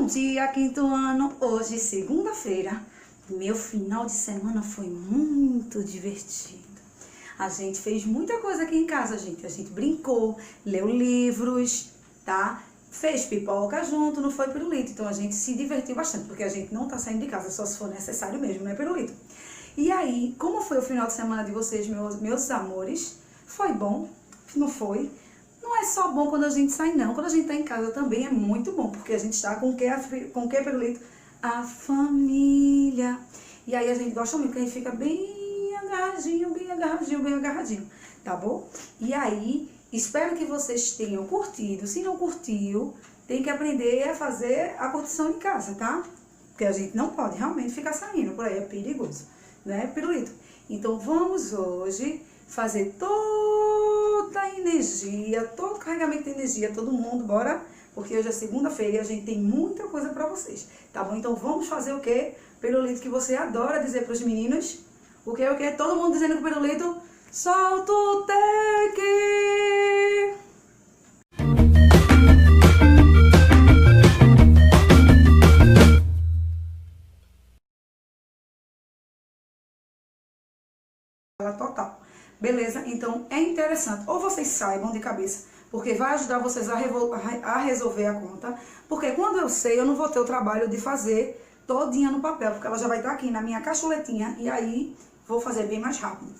dia, quinto ano. Hoje, segunda-feira. Meu final de semana foi muito divertido. A gente fez muita coisa aqui em casa, gente. A gente brincou, leu livros, tá? Fez pipoca junto, não foi pirulito. Então a gente se divertiu bastante, porque a gente não tá saindo de casa, só se for necessário mesmo, não é pirulito. E aí, como foi o final de semana de vocês, meus amores? Foi bom? Não foi? Não é só bom quando a gente sai, não. Quando a gente tá em casa também é muito bom, porque a gente está com o que, pirulito? A família. E aí a gente gosta muito, que a gente fica bem agarradinho, bem agarradinho, bem agarradinho, tá bom? E aí, espero que vocês tenham curtido. Se não curtiu, tem que aprender a fazer a curtição em casa, tá? Porque a gente não pode realmente ficar saindo por aí, é perigoso, né, pirulito? Então vamos hoje fazer toda a energia, todo o carregamento de energia, todo mundo, bora? Porque hoje é segunda-feira e a gente tem muita coisa pra vocês, tá bom? Então vamos fazer o quê? Pirulito que você adora dizer pros meninos. O quê? Todo mundo dizendo que o pirulito solta o teque! Total. Beleza? Então é interessante, ou vocês saibam de cabeça, porque vai ajudar vocês a resolver a conta, porque quando eu sei, eu não vou ter o trabalho de fazer todinha no papel, porque ela já vai estar aqui na minha cachuletinha, e aí vou fazer bem mais rápido.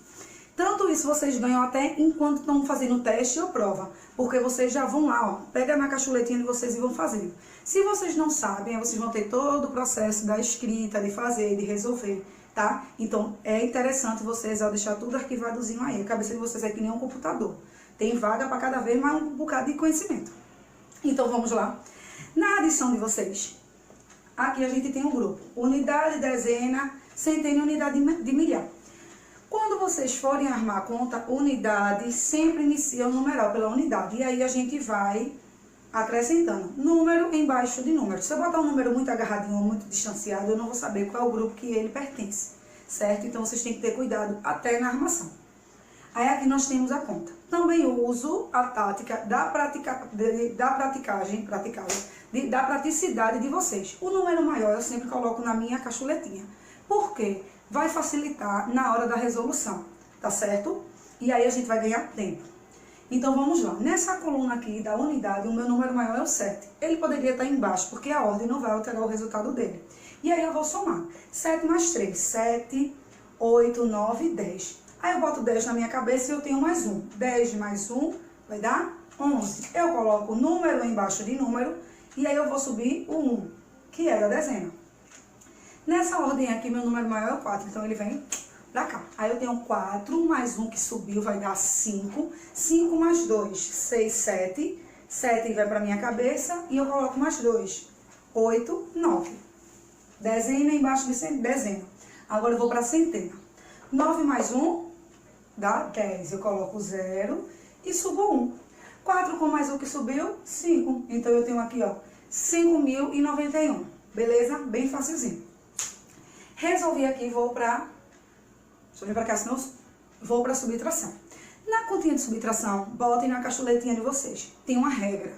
Tanto isso vocês ganham até enquanto estão fazendo o teste ou prova, porque vocês já vão lá, ó, pega na cachuletinha de vocês e vão fazendo. Se vocês não sabem, aí vocês vão ter todo o processo da escrita, de fazer, de resolver, tá? Então, é interessante vocês, ao deixar tudo arquivadozinho aí, a cabeça de vocês é que nem um computador. Tem vaga para cada vez mais um bocado de conhecimento. Então, vamos lá. Na adição de vocês, aqui a gente tem um grupo, unidade, dezena, centena e unidade de milhar. Quando vocês forem armar a conta, unidade, sempre inicia o numeral pela unidade. E aí a gente vai acrescentando número embaixo de número. Se eu botar um número muito agarradinho ou muito distanciado, eu não vou saber qual é o grupo que ele pertence, certo? Então vocês têm que ter cuidado até na armação. Aí aqui nós temos a conta. Também uso a tática da praticidade de vocês. O número maior eu sempre coloco na minha cachuletinha. Por quê? Vai facilitar na hora da resolução, tá certo? E aí a gente vai ganhar tempo. Então vamos lá. Nessa coluna aqui da unidade, o meu número maior é o 7. Ele poderia estar embaixo, porque a ordem não vai alterar o resultado dele. E aí eu vou somar. 7 mais 3, 7, 8, 9, 10. Aí eu boto 10 na minha cabeça e eu tenho mais 1. 10 mais 1 vai dar 11. Eu coloco número embaixo de número e aí eu vou subir o 1, que é a dezena. Nessa ordem aqui, meu número maior é o 4, então ele vem pra cá. Aí eu tenho 4 mais 1 que subiu, vai dar 5. 5 mais 2, 6, 7. 7 vai pra minha cabeça e eu coloco mais 2. 8, 9. Dezena embaixo de dezena. Agora eu vou pra centena. 9 mais 1 dá 10. Eu coloco 0 e subo 1. 4 com mais 1 que subiu, 5. Então eu tenho aqui, ó, 5.091. Beleza? Bem facilzinho. Resolvi aqui, vou pra... Deixa eu vir pra cá, senão vou pra subtração. Na continha de subtração, botem na cachuletinha de vocês. Tem uma regra.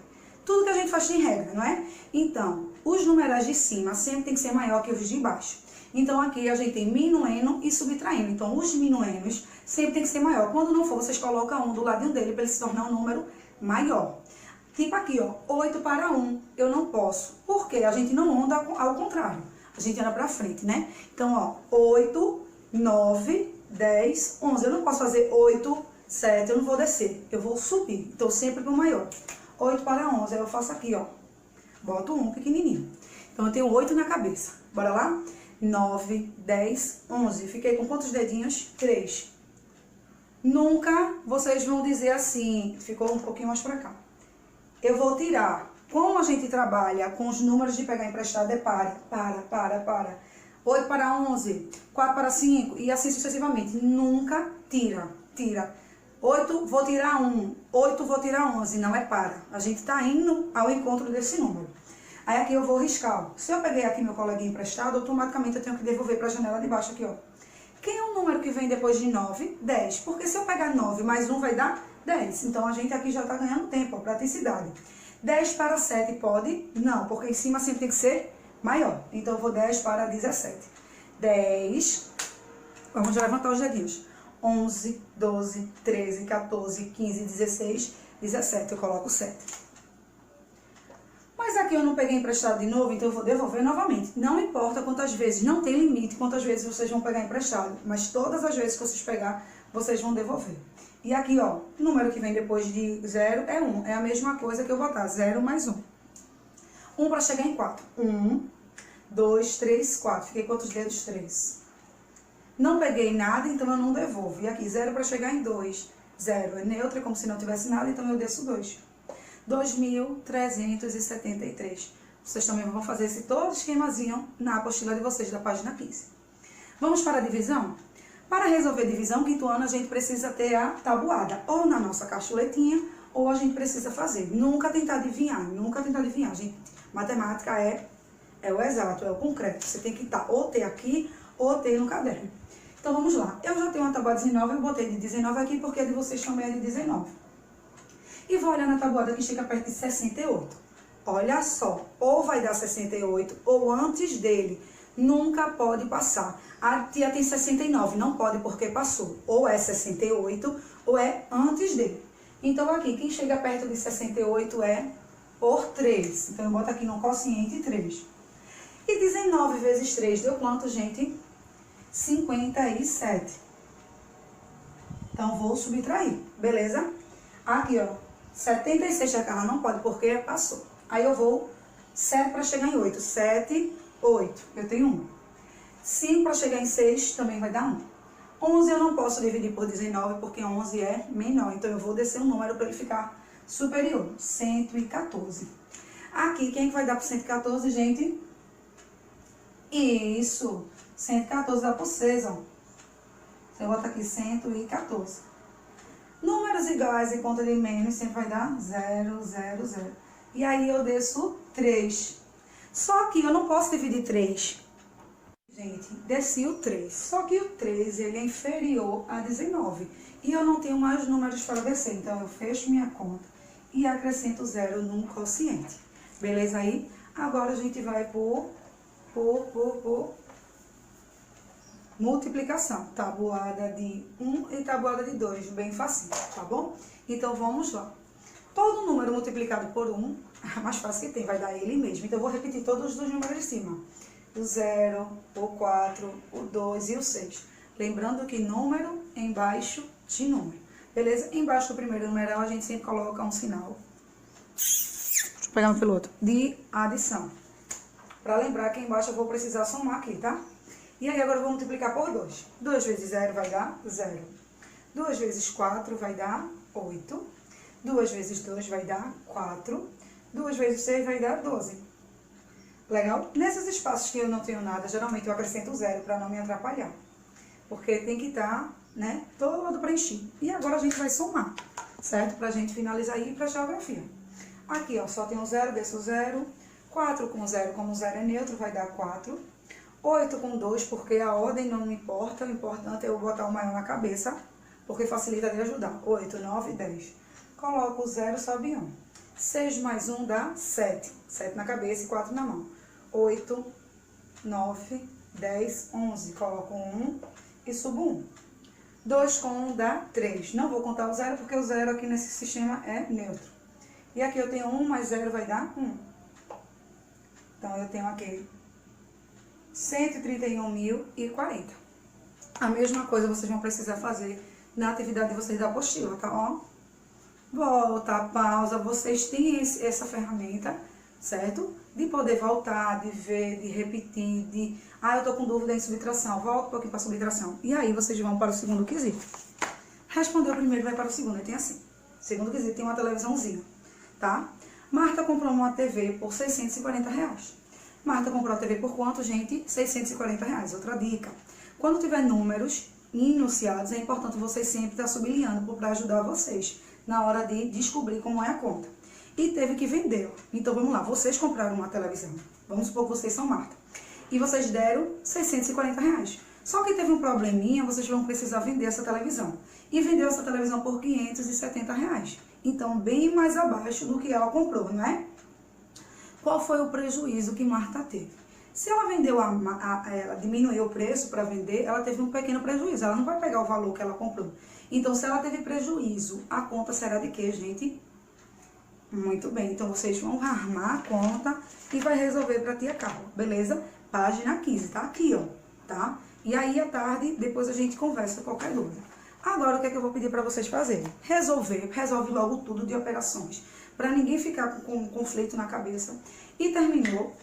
Tudo que a gente faz tem regra, não é? Então, os numerais de cima sempre tem que ser maior que os de baixo. Então, aqui a gente tem minuendo e subtraindo. Então, os minuendos sempre tem que ser maior. Quando não for, vocês colocam um do ladinho dele para ele se tornar um número maior. Tipo aqui, ó, 8 para 1. Eu não posso. Porque a gente não anda ao contrário. A gente anda pra frente, né? Então, ó, 8, 9, 10, 11. Eu não posso fazer 8, 7, eu não vou descer. Eu vou subir. Então, sempre pro maior. 8 para 11. Aí eu faço aqui, ó. Boto um pequenininho. Então, eu tenho 8 na cabeça. Bora lá? 9, 10, 11. Fiquei com quantos dedinhos? 3. Nunca vocês vão dizer assim, ficou um pouquinho mais pra cá. Eu vou tirar. Como a gente trabalha com os números de pegar emprestado, é para. 8 para 11, 4 para 5 e assim sucessivamente. Nunca tira. 8, vou tirar 1. 8, vou tirar 11. Não é para. A gente tá indo ao encontro desse número. Aí aqui eu vou riscar. Ó. Se eu peguei aqui meu coleguinha emprestado, automaticamente eu tenho que devolver para a janela de baixo aqui, ó. Quem é o número que vem depois de 9? 10. Porque se eu pegar 9 mais 1 vai dar 10. Então a gente aqui já tá ganhando tempo, ó, praticidade. 10 para 7 pode? Não, porque em cima sempre tem que ser maior. Então, eu vou 10 para 17. 10, vamos levantar os dedinhos. 11, 12, 13, 14, 15, 16, 17. Eu coloco 7. Mas aqui eu não peguei emprestado de novo, então eu vou devolver novamente. Não importa quantas vezes, não tem limite quantas vezes vocês vão pegar emprestado. Mas todas as vezes que vocês pegar, vocês vão devolver. E aqui, ó, o número que vem depois de 0 é 1. É a mesma coisa que eu botar 0 mais 1. 1 para chegar em 4. 1, 2, 3, 4. Fiquei quantos dedos? 3. Não peguei nada, então eu não devolvo. E aqui, 0 para chegar em 2. 0 é neutro, é como se não tivesse nada, então eu desço 2. 2.373. Vocês também vão fazer esse todo esquemazinho na apostila de vocês, da página 15. Vamos para a divisão? Para resolver divisão, quinto ano, a gente precisa ter a tabuada, ou na nossa cachuletinha, ou a gente precisa fazer. Nunca tentar adivinhar, gente. Matemática é o exato, é o concreto. Você tem que ou ter aqui, ou ter no caderno. Então, vamos lá. Eu já tenho uma tabuada 19, eu botei de 19 aqui, porque a de vocês também é de 19. E vou olhar na tabuada que chega perto de 68. Olha só, ou vai dar 68, ou antes dele. Nunca pode passar. A tia tem 69, não pode porque passou. Ou é 68, ou é antes dele. Então, aqui, quem chega perto de 68 é por 3. Então, eu boto aqui no quociente 3. E 19 vezes 3 deu quanto, gente? 57. Então, vou subtrair, beleza? Aqui, ó, 76 da Carla não pode porque passou. Aí, eu vou 7 para chegar em 8. 7, 8. Eu tenho 1. 5 para chegar em 6 também vai dar 1. 11 eu não posso dividir por 19 porque 11 é menor. Então, eu vou descer um número para ele ficar superior. 114. Aqui, quem é que vai dar por 114, gente? Isso. 114 dá por 6, ó. Você bota aqui 114. Números iguais em conta de menos sempre vai dar 0, 0, 0. E aí eu desço 3. Só que eu não posso dividir 3. Gente, desci o 3. Só que o 3, ele é inferior a 19. E eu não tenho mais números para descer. Então, eu fecho minha conta e acrescento 0 num quociente. Beleza aí? Agora, a gente vai por multiplicação. Tabuada de 1 e tabuada de 2. Bem facinho, tá bom? Então, vamos lá. Todo número multiplicado por 1, é mais fácil que tem, vai dar ele mesmo. Então, eu vou repetir todos os números de cima. O 0, o 4, o 2 e o 6. Lembrando que número embaixo de número. Beleza? Embaixo do primeiro numeral, a gente sempre coloca um sinal. Deixa eu pegar meu piloto. De adição. Para lembrar que embaixo eu vou precisar somar aqui, tá? E aí, agora eu vou multiplicar por 2. 2 vezes 0 vai dar 0. 2 vezes 4 vai dar 8. 2 vezes 2 vai dar 4. 2 vezes 6 vai dar 12. Legal? Nesses espaços que eu não tenho nada, geralmente eu acrescento 0 para não me atrapalhar. Porque tem que estar, né, todo preenchido. E agora a gente vai somar, certo? Pra gente finalizar aí para a geografia. Aqui, ó, só tem um 0, desço 0. 4 com 0, como 0 é neutro, vai dar 4. 8 com 2, porque a ordem não me importa. O importante é eu botar o maior na cabeça, porque facilita de ajudar. 8, 9, 10. Coloco o 0, sobe 1. 6 mais 1 dá 7. 7 na cabeça e 4 na mão. 8, 9, 10, 11. Coloco 1 e subo 1. 2 com 1 dá 3. Não vou contar o 0, porque o 0 aqui nesse sistema é neutro. E aqui eu tenho 1 mais 0 vai dar 1. Então, eu tenho aqui 131.040. A mesma coisa vocês vão precisar fazer na atividade de vocês da apostila, tá? Ó, volta, pausa. Vocês têm essa ferramenta, certo? De poder voltar, de ver, de repetir, de... Ah, eu tô com dúvida em subtração. Volto um pouquinho para subtração. E aí, vocês vão para o segundo quesito. Respondeu o primeiro, vai para o segundo. Aí tem assim. Segundo quesito, tem uma televisãozinha, tá? Marta comprou uma TV por R$640. Marta comprou a TV por quanto, gente? R$640. Outra dica. Quando tiver números enunciados, é importante vocês sempre estar sublinhando para ajudar vocês na hora de descobrir como é a conta. E teve que vendê-la. Então, vamos lá. Vocês compraram uma televisão. Vamos supor que vocês são Marta. E vocês deram R$640. Só que teve um probleminha, vocês vão precisar vender essa televisão. E vendeu essa televisão por R$570. Então, bem mais abaixo do que ela comprou, não é? Qual foi o prejuízo que Marta teve? Se ela vendeu, ela diminuiu o preço para vender, ela teve um pequeno prejuízo. Ela não vai pegar o valor que ela comprou. Então, se ela teve prejuízo, a conta será de quê, gente? Muito bem. Então, vocês vão armar a conta e vai resolver para tia Carla, beleza? Página 15, tá aqui, ó, tá? E aí, à tarde, depois a gente conversa qualquer dúvida. Agora, o que é que eu vou pedir para vocês fazerem? Resolve logo tudo de operações, para ninguém ficar com um conflito na cabeça. E terminou,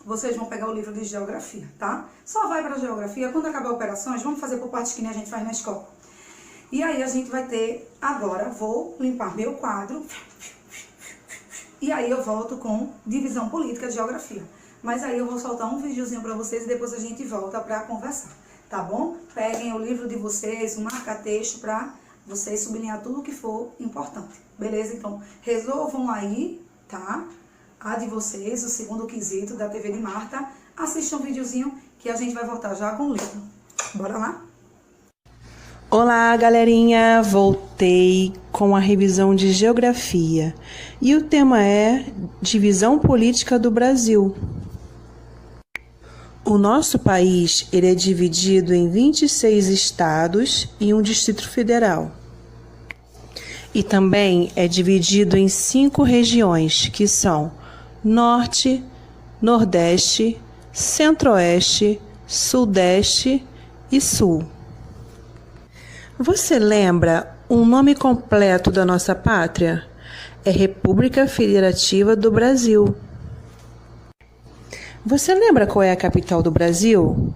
vocês vão pegar o livro de geografia, tá? Só vai para geografia, quando acabar operações, vamos fazer por partes que nem a gente faz na escola. E aí a gente vai ter, agora vou limpar meu quadro, e aí eu volto com divisão política de geografia. Mas aí eu vou soltar um videozinho para vocês e depois a gente volta para conversar, tá bom? Peguem o livro de vocês, um marca-texto para vocês sublinhar tudo o que for importante, beleza? Então, resolvam aí, tá? A de vocês, o segundo quesito da TV de Marta. Assistam um videozinho que a gente vai voltar já com o livro. Bora lá? Olá, galerinha! Voltei com a revisão de geografia e o tema é Divisão Política do Brasil. O nosso país ele é dividido em 26 estados e um Distrito Federal. E também é dividido em 5 regiões, que são Norte, Nordeste, Centro-Oeste, Sudeste e Sul. Você lembra o nome completo da nossa pátria? É República Federativa do Brasil. Você lembra qual é a capital do Brasil?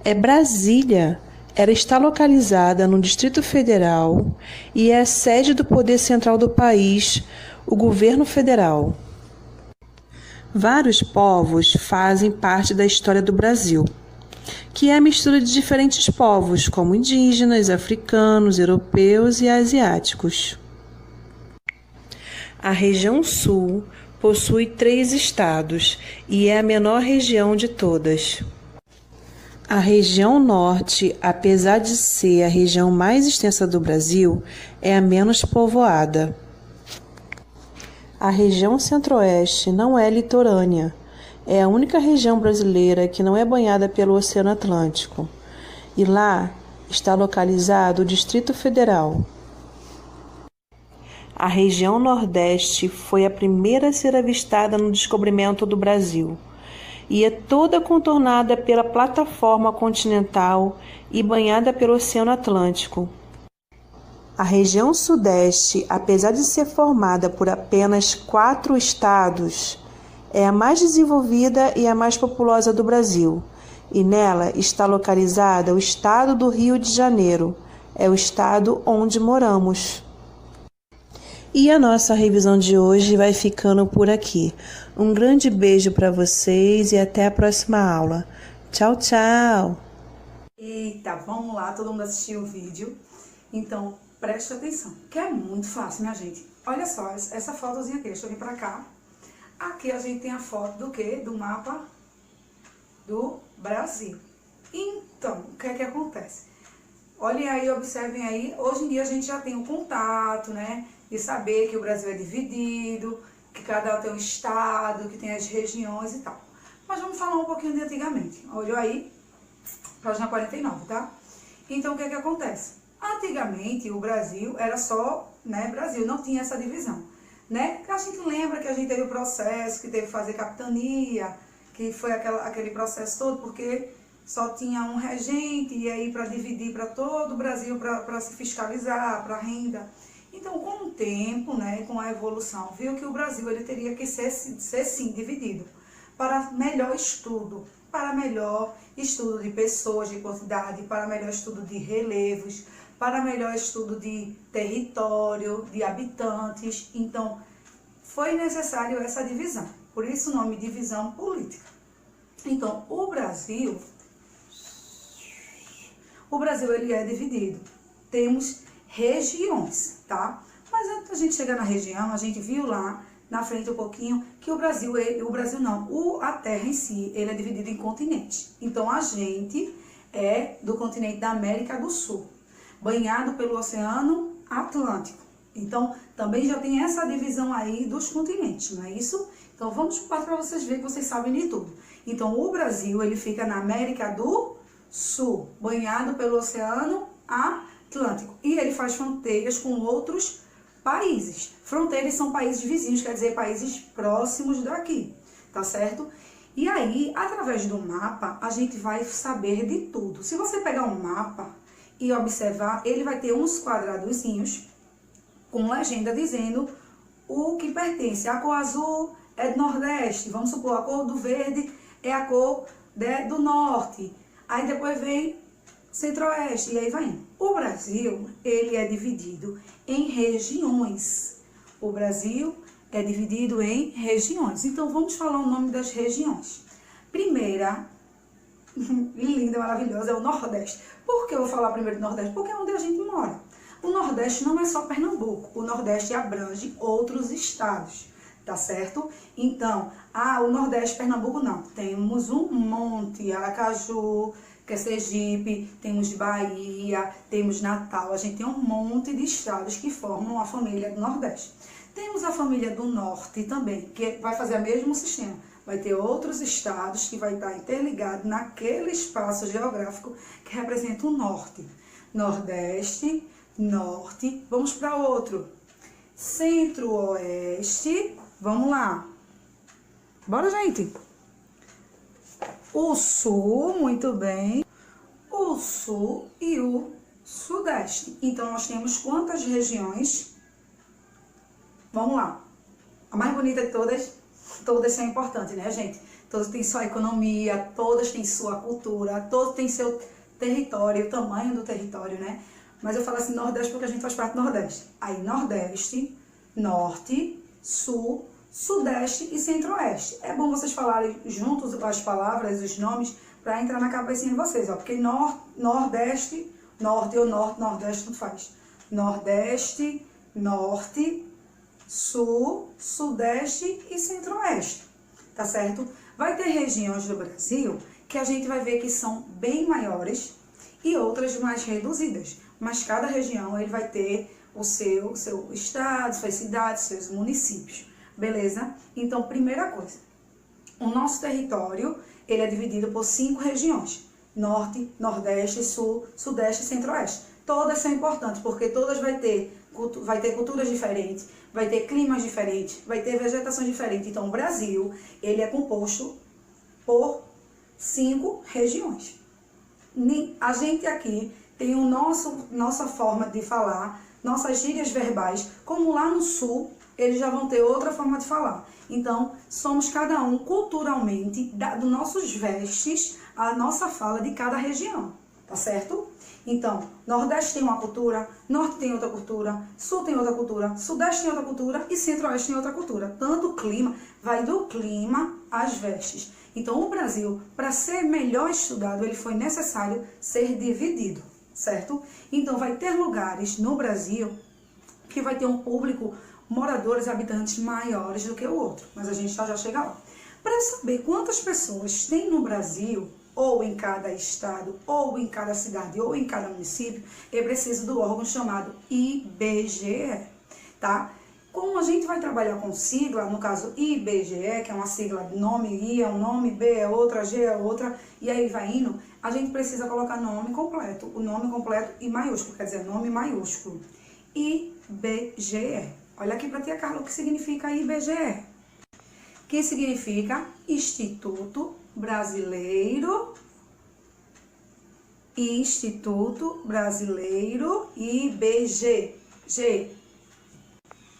É Brasília. Ela está localizada no Distrito Federal e é a sede do poder central do país, o governo federal. Vários povos fazem parte da história do Brasil, que é a mistura de diferentes povos, como indígenas, africanos, europeus e asiáticos. A região sul possui 3 estados e é a menor região de todas. A região norte, apesar de ser a região mais extensa do Brasil, é a menos povoada. A região centro-oeste não é litorânea. É a única região brasileira que não é banhada pelo Oceano Atlântico. E lá está localizado o Distrito Federal. A região Nordeste foi a primeira a ser avistada no descobrimento do Brasil e é toda contornada pela plataforma continental e banhada pelo Oceano Atlântico. A região Sudeste, apesar de ser formada por apenas 4 estados, é a mais desenvolvida e a mais populosa do Brasil, e nela está localizada o estado do Rio de Janeiro, é o estado onde moramos. E a nossa revisão de hoje vai ficando por aqui. Um grande beijo para vocês e até a próxima aula. Tchau, tchau! Eita, vamos lá, todo mundo assistiu o vídeo. Então, preste atenção, que é muito fácil, minha gente. Olha só, essa fotozinha aqui, deixa eu vir pra cá. Aqui a gente tem a foto do quê? Do mapa do Brasil. Então, o que é que acontece? Olhem aí, observem aí, hoje em dia a gente já tem um contato, né? De saber que o Brasil é dividido, que cada um tem um estado, que tem as regiões e tal. Mas vamos falar um pouquinho de antigamente. Olha aí, página 49, tá? Então, o que é que acontece? Antigamente, o Brasil era só, né, Brasil, não tinha essa divisão, né? A gente lembra que a gente teve o processo, que teve que fazer capitania, que foi aquele processo todo, porque só tinha um regente, e aí para dividir para todo o Brasil, para se fiscalizar, para renda. Então, com o tempo, né, com a evolução, viu que o Brasil ele teria que ser sim dividido para melhor estudo de pessoas, de quantidade, para melhor estudo de relevos, para melhor estudo de território, de habitantes. Então, foi necessário essa divisão. Por isso o nome divisão política. Então, o Brasil ele é dividido. Temos regiões, tá? Mas antes da gente chegar na região, a gente viu lá na frente um pouquinho que a Terra em si, ele é dividido em continentes. Então, a gente é do continente da América do Sul, banhado pelo Oceano Atlântico. Então, também já tem essa divisão aí dos continentes, não é isso? Então, vamos para vocês verem que vocês sabem de tudo. Então, o Brasil, ele fica na América do Sul, banhado pelo Oceano Atlântico. E ele faz fronteiras com outros países. Fronteiras são países vizinhos, quer dizer, países próximos daqui, tá certo? E aí, através do mapa, a gente vai saber de tudo. Se você pegar um mapa e observar, ele vai ter uns quadradozinhos com legenda dizendo o que pertence. A cor azul é do Nordeste, vamos supor, a cor do verde é a cor do Norte. Aí depois vem Centro-Oeste e aí vai indo. O Brasil, ele é dividido em regiões. O Brasil é dividido em regiões. Então, vamos falar o nome das regiões. Primeira, linda, maravilhosa, é o Nordeste. Por que eu vou falar primeiro do Nordeste? Porque é onde a gente mora. O Nordeste não é só Pernambuco. O Nordeste abrange outros estados, tá certo? Então, o Nordeste, Pernambuco, não. Temos um monte, Aracaju, que é Sergipe, temos Bahia, temos Natal. A gente tem um monte de estados que formam a família do Nordeste. Temos a família do Norte também, que vai fazer o mesmo sistema. Vai ter outros estados que vai estar interligado naquele espaço geográfico que representa o Norte. Nordeste, Norte, vamos para outro. Centro-Oeste, vamos lá. Bora, gente. O Sul, muito bem. O Sul e o Sudeste. Então, nós temos quantas regiões? Vamos lá. A mais bonita de todas, todas são importantes, né, gente? Todas têm sua economia, todas têm sua cultura, todas têm seu território, o tamanho do território, né? Mas eu falo assim Nordeste porque a gente faz parte do Nordeste. Aí, Nordeste, Norte, Sul, Sudeste e Centro-Oeste. É bom vocês falarem juntos as palavras, os nomes, para entrar na cabecinha de vocês, ó. Porque Nordeste, Norte ou Norte, Nordeste, tudo faz. Nordeste, Norte, Sul, Sudeste e Centro-Oeste, tá certo? Vai ter regiões do Brasil que a gente vai ver que são bem maiores e outras mais reduzidas, mas cada região ele vai ter o seu estado, suas cidades, seus municípios, beleza? Então, primeira coisa, o nosso território ele é dividido por 5 regiões: Norte, Nordeste, Sul, Sudeste e Centro-Oeste. Todas são importantes porque todas vai ter culturas diferentes, vai ter climas diferentes, vai ter vegetação diferente. Então, o Brasil, ele é composto por 5 regiões. A gente aqui tem nossa forma de falar, nossas gírias verbais, como lá no Sul, eles já vão ter outra forma de falar. Então, somos cada um culturalmente, dos nossos vestes, a nossa fala de cada região, tá certo? Então, Nordeste tem uma cultura, Norte tem outra cultura, Sul tem outra cultura, Sudeste tem outra cultura e Centro-Oeste tem outra cultura. Tanto o clima, vai do clima às vestes. Então, o Brasil, para ser melhor estudado, ele foi necessário ser dividido, certo? Então, vai ter lugares no Brasil que vai ter um público, moradores e habitantes maiores do que o outro. Mas a gente já chega lá. Para saber quantas pessoas tem no Brasil, ou em cada estado, ou em cada cidade, ou em cada município, é preciso do órgão chamado IBGE, tá? Como a gente vai trabalhar com sigla, no caso IBGE, que é uma sigla de nome, I é um nome, B é outra, G é outra, e aí vai indo, a gente precisa colocar nome completo, o nome completo e maiúsculo, quer dizer, nome maiúsculo. IBGE. Olha aqui para tia Carla o que significa IBGE. Que significa Instituto Brasileiro, IBG.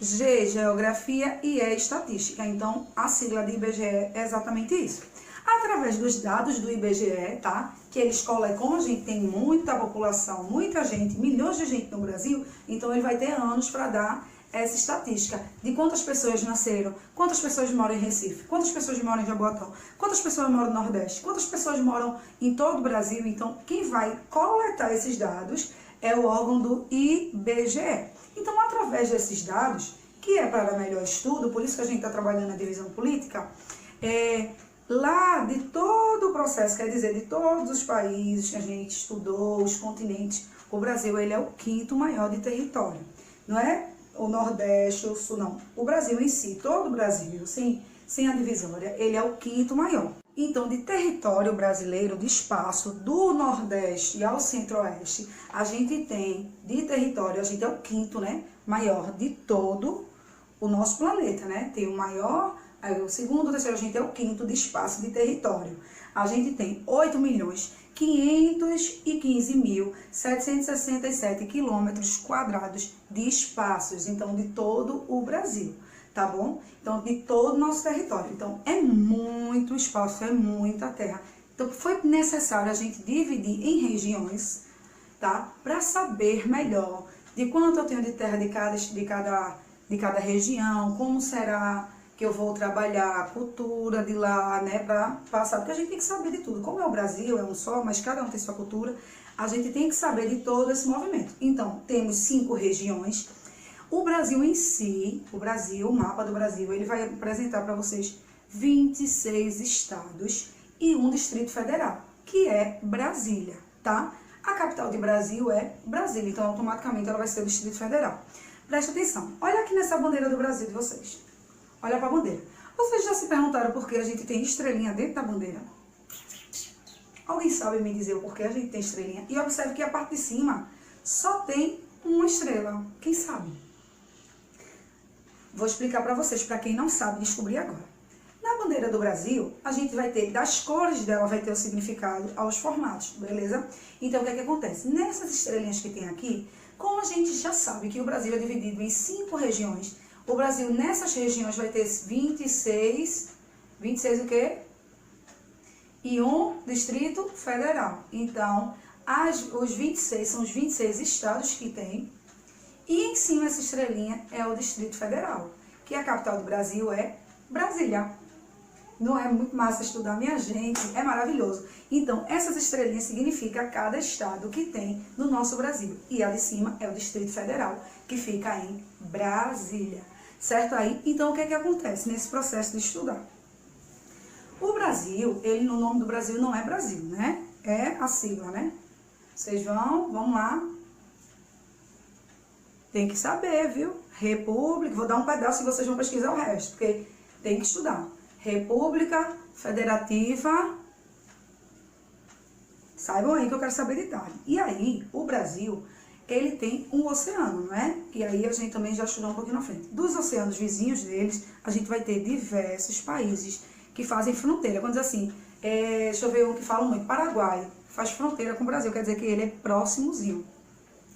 G, Geografia e E, Estatística. Então, a sigla de IBGE é exatamente isso. Através dos dados do IBGE, tá? Que ele escolhe, como a gente tem muita população, muita gente, milhões de gente no Brasil, então ele vai ter anos para dar essa estatística de quantas pessoas nasceram, quantas pessoas moram em Recife, quantas pessoas moram em Jaboatão, quantas pessoas moram no Nordeste, quantas pessoas moram em todo o Brasil. Então, quem vai coletar esses dados é o órgão do IBGE. Então, através desses dados, que é para melhor estudo, por isso que a gente está trabalhando na divisão política, lá de todo o processo, quer dizer, de todos os países que a gente estudou, os continentes, o Brasil ele é o 5º maior de território, não é? o Nordeste, o Sul, não. O Brasil em si, todo o Brasil, sem a divisória, ele é o quinto maior. Então, de território brasileiro, de espaço, do Nordeste ao Centro-Oeste, a gente tem, de território, a gente é o quinto, né, maior de todo o nosso planeta, né? Tem o maior, aí o segundo, o terceiro, a gente é o quinto de espaço de território. A gente tem 8.515.767 quilômetros quadrados de espaços, então, de todo o Brasil, tá bom? Então, de todo o nosso território. Então, é muito espaço, é muita terra. Então, foi necessário a gente dividir em regiões, tá? Para saber melhor de quanto eu tenho de terra de cada região, como será que eu vou trabalhar a cultura de lá, né, para passar, porque a gente tem que saber de tudo. Como é o Brasil, é um só, mas cada um tem sua cultura, a gente tem que saber de todo esse movimento. Então, temos 5 regiões. O Brasil em si, o mapa do Brasil, ele vai apresentar para vocês 26 estados e um Distrito Federal, que é Brasília, tá? A capital de Brasil é Brasília, então automaticamente ela vai ser o Distrito Federal. Presta atenção, olha aqui nessa bandeira do Brasil de vocês. Olha para a bandeira. Vocês já se perguntaram por que a gente tem estrelinha dentro da bandeira? Alguém sabe me dizer o porquê a gente tem estrelinha? E observe que a parte de cima só tem uma estrela. Quem sabe? Vou explicar para vocês, para quem não sabe, descobrir agora. Na bandeira do Brasil, a gente vai ter, das cores dela, vai ter o significado aos formatos, beleza? Então, o que é que acontece? Nessas estrelinhas que tem aqui, como a gente já sabe que o Brasil é dividido em 5 regiões, o Brasil nessas regiões vai ter 26 o quê? E um Distrito Federal. Então, os 26 são os 26 estados que tem. E em cima essa estrelinha é o Distrito Federal, que a capital do Brasil é Brasília. Não é muito massa estudar, minha gente? É maravilhoso. Então, essas estrelinhas significam cada estado que tem no nosso Brasil. E a de cima é o Distrito Federal, que fica em Brasília. Certo aí? Então, o que é que acontece nesse processo de estudar? O Brasil, no nome do Brasil não é Brasil, né? É a sigla, né? Vocês vamos lá. Tem que saber, viu? República, vou dar um pedaço e vocês vão pesquisar o resto, porque tem que estudar. República Federativa. Saibam aí que eu quero saber detalhe. E aí, o Brasil, ele tem um oceano, não é? E aí a gente também já estudou um pouquinho na frente. Dos oceanos vizinhos deles, a gente vai ter diversos países que fazem fronteira. Quando diz assim, deixa eu ver um que fala muito, Paraguai faz fronteira com o Brasil, quer dizer que ele é próximozinho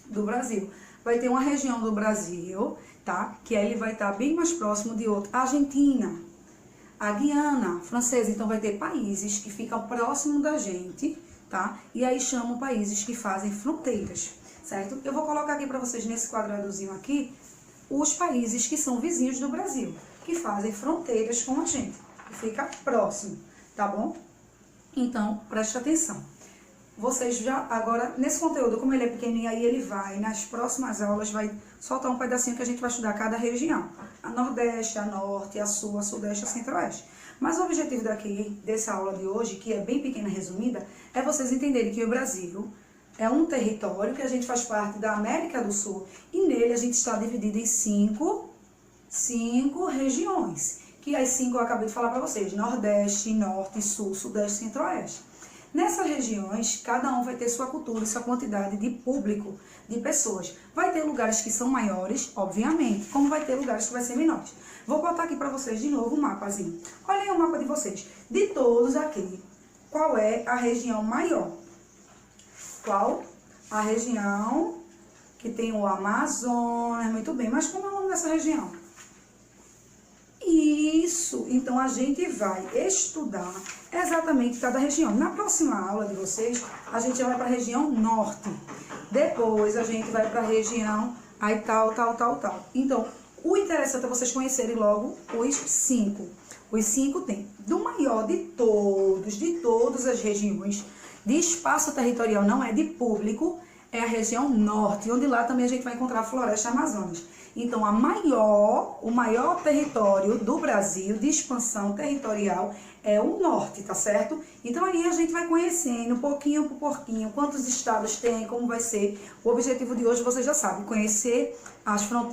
do Brasil. Vai ter uma região do Brasil, tá? Que ele vai estar bem mais próximo de outra. Argentina, a Guiana Francesa, então vai ter países que ficam próximo da gente, tá? E aí chamam países que fazem fronteiras, certo? Eu vou colocar aqui para vocês nesse quadradozinho aqui os países que são vizinhos do Brasil, que fazem fronteiras com a gente, que fica próximo, tá bom? Então, preste atenção. Vocês já, agora, nesse conteúdo, como ele é pequenininho, aí ele vai, nas próximas aulas, vai soltar um pedacinho que a gente vai estudar cada região. A Nordeste, a Norte, a Sul, a Sudeste, a Centro-Oeste. Mas o objetivo dessa aula de hoje, que é bem pequena, resumida, é vocês entenderem que o Brasil é um território que a gente faz parte da América do Sul. E nele a gente está dividido em cinco regiões. Que as 5 eu acabei de falar para vocês. Nordeste, Norte, Sul, Sudeste, Centro-Oeste. Nessas regiões, cada um vai ter sua cultura e sua quantidade de público, de pessoas. Vai ter lugares que são maiores, obviamente, como vai ter lugares que vai ser menores. Vou botar aqui para vocês de novo um mapazinho. Olha aí o mapa de vocês. De todos aqui, qual é a região maior? Qual a região que tem o Amazonas? Muito bem, mas como é o nome dessa região? Isso, então a gente vai estudar exatamente cada região. Na próxima aula de vocês, a gente já vai para a região norte. Depois a gente vai para a região aí tal. Então, o interessante é vocês conhecerem logo os 5. Os 5 tem do maior de todas as regiões, de espaço territorial, não é de público, é a região norte, onde lá também a gente vai encontrar a floresta amazônica. Então, o maior território do Brasil de expansão territorial é o norte, tá certo? Então, aí a gente vai conhecendo pouquinho por pouquinho quantos estados tem, como vai ser. O objetivo de hoje, você já sabe, conhecer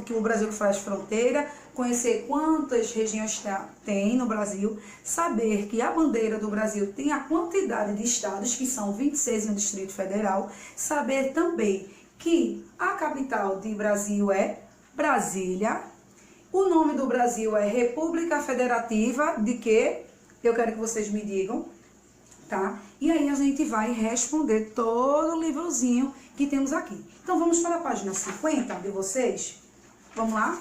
que o Brasil faz fronteira, conhecer quantas regiões tem no Brasil, saber que a bandeira do Brasil tem a quantidade de estados, que são 26 no Distrito Federal, saber também que a capital de Brasil é Brasília, o nome do Brasil é República Federativa de quê? Eu quero que vocês me digam, tá? E aí a gente vai responder todo o livrozinho que temos aqui. Então vamos para a página 50 de vocês? Vamos lá?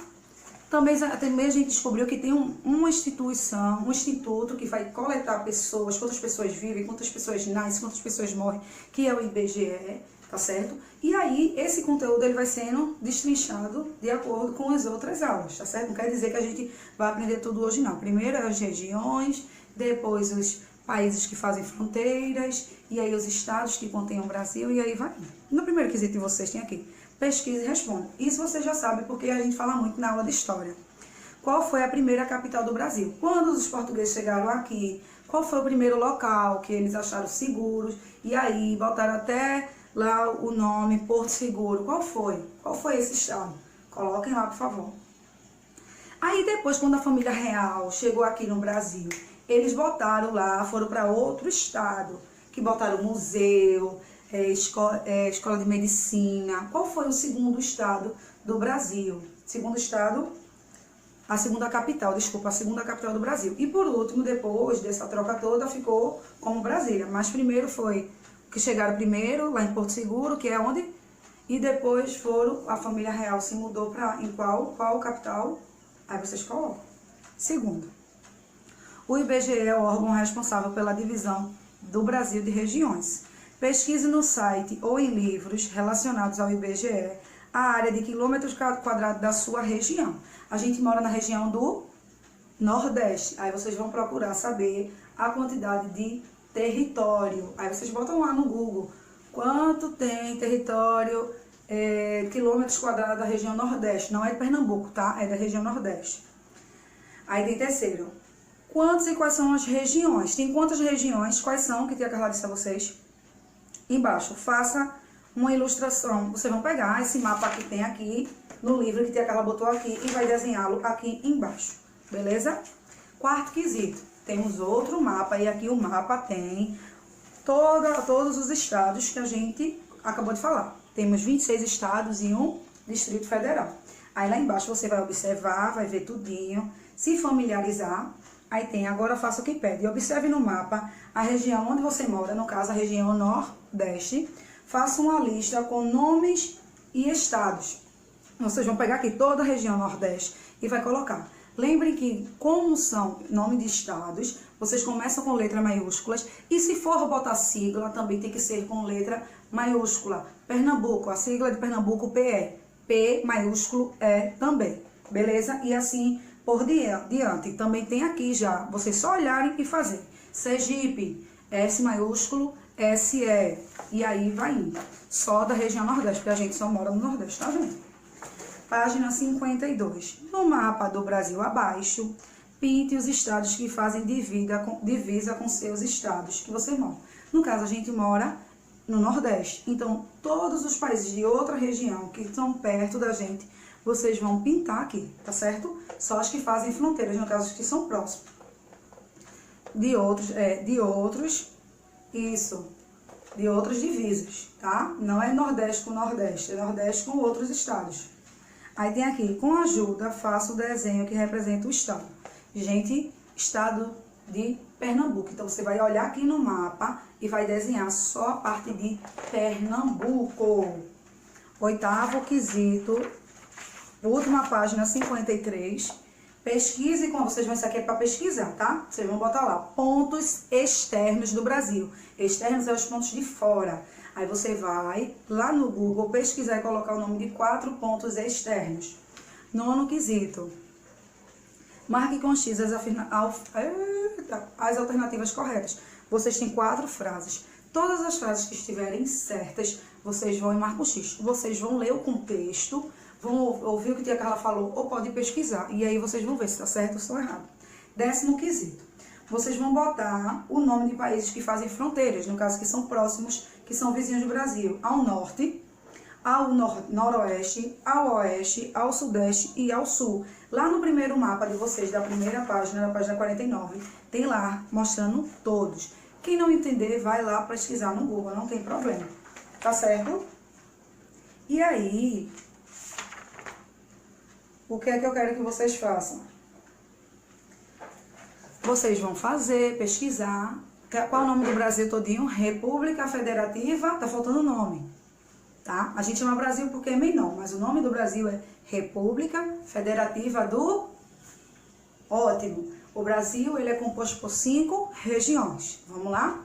Também a gente descobriu que tem uma instituição, um instituto que vai coletar pessoas, quantas pessoas vivem, quantas pessoas nascem, quantas pessoas morrem, que é o IBGE, tá certo? E aí, esse conteúdo ele vai sendo destrinchado de acordo com as outras aulas, tá certo? Não quer dizer que a gente vai aprender tudo hoje, não. Primeiro as regiões, depois os países que fazem fronteiras, e aí os estados que contêm o Brasil, e aí vai. No primeiro quesito de vocês tem aqui, pesquisa e responda. Isso você já sabe, porque a gente fala muito na aula de história. Qual foi a primeira capital do Brasil? Quando os portugueses chegaram aqui, qual foi o primeiro local que eles acharam seguros? E aí, botaram até lá o nome Porto Seguro. Qual foi? Qual foi esse estado? Coloquem lá, por favor. Aí depois, quando a família real chegou aqui no Brasil, eles botaram lá, foram para outro estado, que botaram museu, escola de medicina. Qual foi o segundo estado do Brasil? Segundo estado, a segunda capital do Brasil. E por último, depois dessa troca toda, ficou como Brasília. Mas primeiro foi que chegaram primeiro lá em Porto Seguro, que é onde? E depois a família real se mudou para em qual capital? Aí vocês colocam. Segundo, o IBGE é o órgão responsável pela divisão do Brasil de regiões. Pesquise no site ou em livros relacionados ao IBGE a área de quilômetros quadrados da sua região. A gente mora na região do Nordeste. Aí vocês vão procurar saber a quantidade de território. Aí vocês botam lá no Google quanto tem território, quilômetros quadrados da região Nordeste. Não é de Pernambuco, tá? É da região Nordeste. Aí tem terceiro. Quantos e quais são as regiões? Tem quantas regiões? Quais são? Que Tia Carla disse a vocês. Embaixo, faça uma ilustração. Vocês vão pegar esse mapa que tem aqui no livro que Tia Carla botou aqui e vai desenhá-lo aqui embaixo. Beleza? Quarto quesito. Temos outro mapa e aqui o mapa tem todos os estados que a gente acabou de falar. Temos 26 estados e um Distrito Federal. Aí lá embaixo você vai observar, vai ver tudinho, se familiarizar. Aí tem, agora faça o que pede. Observe no mapa a região onde você mora, no caso a região Nordeste. Faça uma lista com nomes e estados. Vocês vão pegar aqui toda a região Nordeste e vai colocar. Lembrem que, como são nome de estados, vocês começam com letras maiúsculas. E se for botar sigla, também tem que ser com letra maiúscula. Pernambuco, a sigla de Pernambuco, PE. P maiúsculo E também. Beleza? E assim por diante. Também tem aqui já, vocês só olharem e fazer. Sergipe, S maiúsculo, SE. E aí vai indo. Só da região Nordeste, porque a gente só mora no Nordeste, tá vendo? Página 52. No mapa do Brasil abaixo, pinte os estados que fazem divisa com seus estados que você mora. No caso, a gente mora no Nordeste. Então, todos os países de outra região que estão perto da gente, vocês vão pintar aqui, tá certo? Só as que fazem fronteiras, no caso, os que são próximos. De outras divisas, tá? Não é Nordeste com Nordeste, é Nordeste com outros estados. Aí tem aqui, com ajuda, faça o desenho que representa o estado. Gente, estado de Pernambuco. Então, você vai olhar aqui no mapa e vai desenhar só a parte de Pernambuco. Oitavo quesito, última página 53. Pesquise com vocês, isso aqui é para pesquisar, tá? Vocês vão botar lá, pontos externos do Brasil. Externos é os pontos de fora. Aí você vai lá no Google pesquisar e colocar o nome de 4 pontos externos. Nono quesito. Marque com X as alternativas corretas. Vocês têm 4 frases. Todas as frases que estiverem certas, vocês vão em marco X. Vocês vão ler o contexto, vão ouvir o que a tia Carla falou, ou pode pesquisar. E aí vocês vão ver se está certo ou se está errado. 10º quesito. Vocês vão botar o nome de países que fazem fronteiras, no caso que são próximos, que são vizinhos do Brasil, ao norte, ao noroeste, ao oeste, ao sudeste e ao sul. Lá no primeiro mapa de vocês, da primeira página, da página 49, tem lá mostrando todos. Quem não entender, vai lá pesquisar no Google, não tem problema. Tá certo? E aí, o que é que eu quero que vocês façam? Vocês vão fazer, pesquisar. Qual é o nome do Brasil todinho? República Federativa, tá faltando o nome. Tá? A gente chama Brasil porque é menor, mas o nome do Brasil é República Federativa do... Ótimo! O Brasil, ele é composto por 5 regiões. Vamos lá?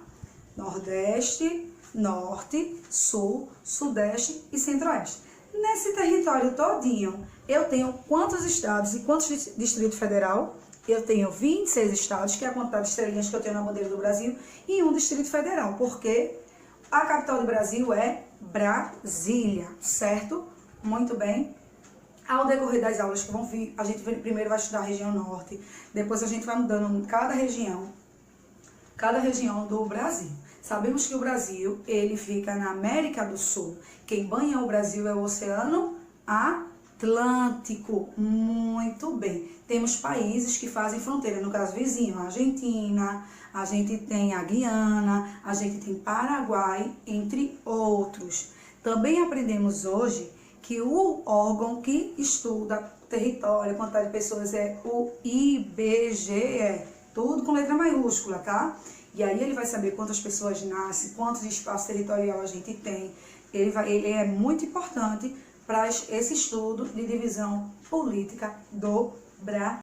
Nordeste, Norte, Sul, Sudeste e Centro-Oeste. Nesse território todinho, eu tenho quantos estados e quantos distritos federal? Eu tenho 26 estados, que é a quantidade de estrelinhas que eu tenho na bandeira do Brasil, e um distrito federal, porque a capital do Brasil é Brasília, certo? Muito bem. Ao decorrer das aulas que vão vir, a gente primeiro vai estudar a região norte, depois a gente vai mudando cada região do Brasil. Sabemos que o Brasil, ele fica na América do Sul. Quem banha o Brasil é o Oceano Atlântico. Muito bem. Temos países que fazem fronteira, no caso vizinho, a Argentina, a gente tem a Guiana, a gente tem Paraguai, entre outros. Também aprendemos hoje que o órgão que estuda território, quantidade de pessoas é o IBGE, tudo com letra maiúscula, tá? E aí ele vai saber quantas pessoas nascem, quantos espaço territorial a gente tem. Ele é muito importante para esse estudo de divisão política do Brasil.